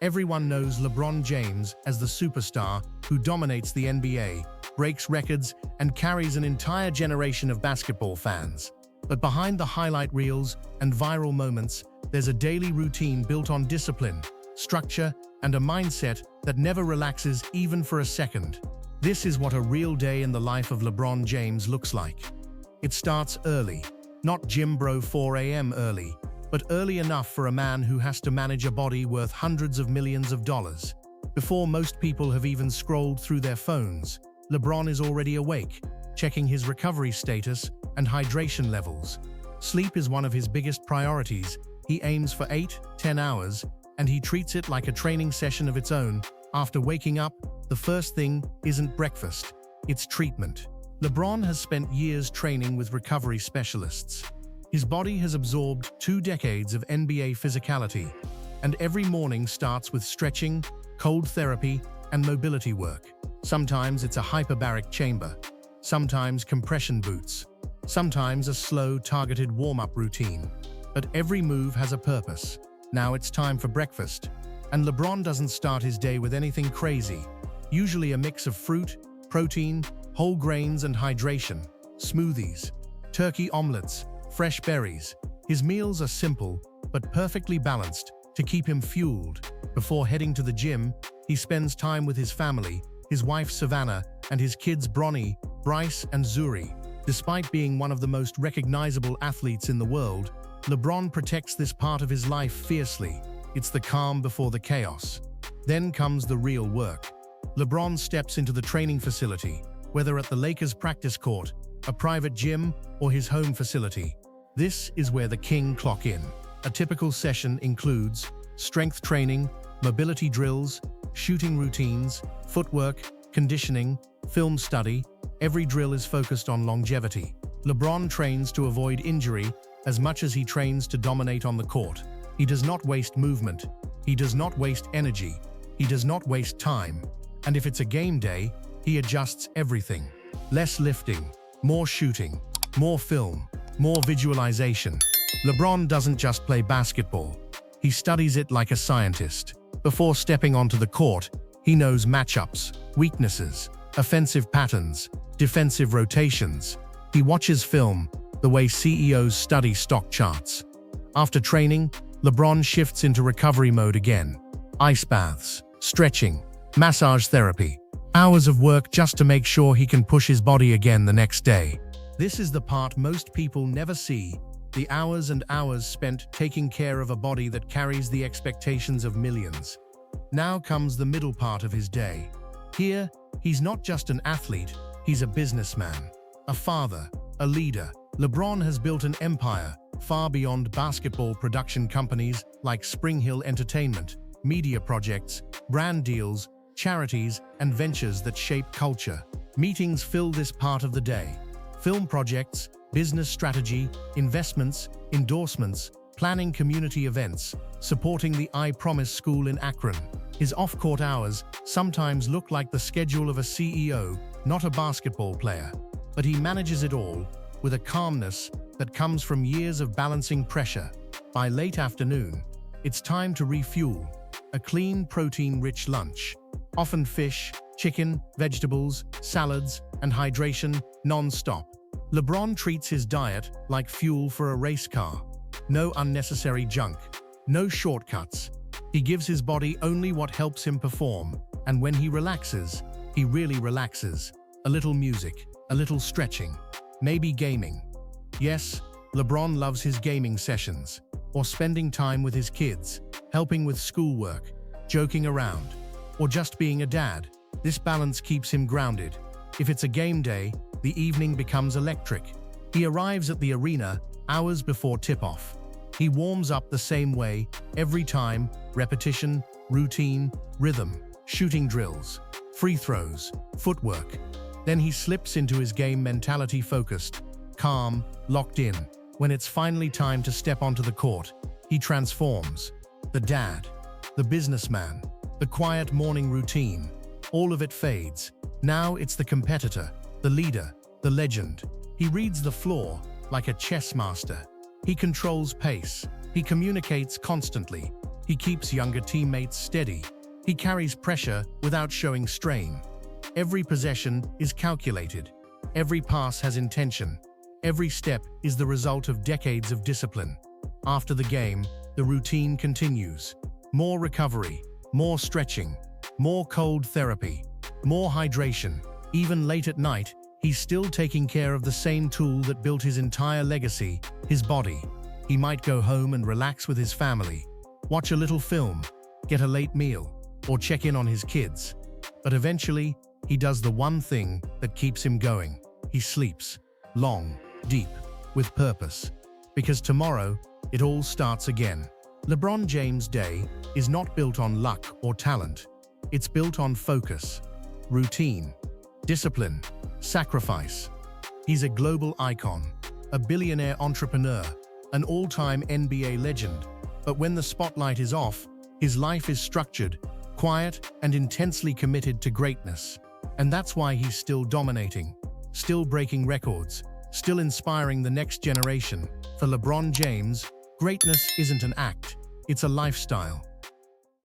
Everyone knows LeBron James as the superstar who dominates the NBA, breaks records, and carries an entire generation of basketball fans. But behind the highlight reels and viral moments, there's a daily routine built on discipline, structure, and a mindset that never relaxes even for a second. This is what a real day in the life of LeBron James looks like. It starts early, not gym bro 4 a.m. early, but early enough for a man who has to manage a body worth hundreds of millions of dollars. Before most people have even scrolled through their phones, LeBron is already awake, checking his recovery status and hydration levels. Sleep is one of his biggest priorities. He aims for 8-10 hours, and he treats it like a training session of its own. After waking up, the first thing isn't breakfast, it's treatment. LeBron has spent years training with recovery specialists. His body has absorbed 2 decades of NBA physicality, and every morning starts with stretching, cold therapy, and mobility work. Sometimes it's a hyperbaric chamber, sometimes compression boots, sometimes a slow, targeted warm-up routine. But every move has a purpose. Now it's time for breakfast, and LeBron doesn't start his day with anything crazy. Usually a mix of fruit, protein, whole grains, and hydration. Smoothies, turkey omelets, fresh berries. His meals are simple, but perfectly balanced to keep him fueled. Before heading to the gym, he spends time with his family, his wife Savannah, and his kids Bronny, Bryce, and Zuri. Despite being one of the most recognizable athletes in the world, LeBron protects this part of his life fiercely. It's the calm before the chaos. Then comes the real work. LeBron steps into the training facility, whether at the Lakers practice court, a private gym, or his home facility. This is where the king clock in. A typical session includes strength training, mobility drills, shooting routines, footwork, conditioning, film study. Every drill is focused on longevity. LeBron trains to avoid injury as much as he trains to dominate on the court. He does not waste movement. He does not waste energy. He does not waste time. And if it's a game day, he adjusts everything. Less lifting, more shooting, more film, more visualization. LeBron doesn't just play basketball. He studies it like a scientist. Before stepping onto the court, he knows matchups, weaknesses, offensive patterns, defensive rotations. He watches film the way CEOs study stock charts. After training, LeBron shifts into recovery mode again. Ice baths, stretching, massage therapy. Hours of work just to make sure he can push his body again the next day. This is the part most people never see, the hours and hours spent taking care of a body that carries the expectations of millions. Now comes the middle part of his day. Here, he's not just an athlete, he's a businessman, a father, a leader. LeBron has built an empire far beyond basketball production companies like Spring Hill Entertainment, media projects, brand deals, charities, and ventures that shape culture. Meetings fill this part of the day. Film projects, business strategy, investments, endorsements, planning community events, supporting the I Promise School in Akron. His off-court hours sometimes look like the schedule of a CEO, not a basketball player. But he manages it all with a calmness that comes from years of balancing pressure. By late afternoon, it's time to refuel. A clean, protein-rich lunch. Often fish, chicken, vegetables, salads, and hydration non-stop. LeBron treats his diet like fuel for a race car. No unnecessary junk, no shortcuts. He gives his body only what helps him perform, and when he relaxes, he really relaxes. A little music, a little stretching, maybe gaming. Yes, LeBron loves his gaming sessions, or spending time with his kids, helping with schoolwork, joking around, or just being a dad. This balance keeps him grounded. If it's a game day, the evening becomes electric. He arrives at the arena hours before tip-off. He warms up the same way every time: repetition, routine, rhythm, shooting drills, free throws, footwork. Then he slips into his game mentality, focused, calm, locked in. When it's finally time to step onto the court, he transforms. The dad, the businessman, the quiet morning routine, all of it fades. Now it's the competitor, the leader, the legend. He reads the floor like a chess master. He controls pace. He communicates constantly. He keeps younger teammates steady. He carries pressure without showing strain. Every possession is calculated. Every pass has intention. Every step is the result of decades of discipline. After the game, the routine continues. More recovery, more stretching, more cold therapy, more hydration. Even late at night, he's still taking care of the same tool that built his entire legacy, his body. He might go home and relax with his family, watch a little film, get a late meal, or check in on his kids. But eventually, he does the one thing that keeps him going. He sleeps, long, deep, with purpose. Because tomorrow, it all starts again. LeBron James' day is not built on luck or talent. It's built on focus, routine, discipline, sacrifice. He's a global icon, a billionaire entrepreneur, an all-time NBA legend. But when the spotlight is off, his life is structured, quiet, and intensely committed to greatness. And that's why he's still dominating, still breaking records, still inspiring the next generation. For LeBron James, greatness isn't an act, it's a lifestyle.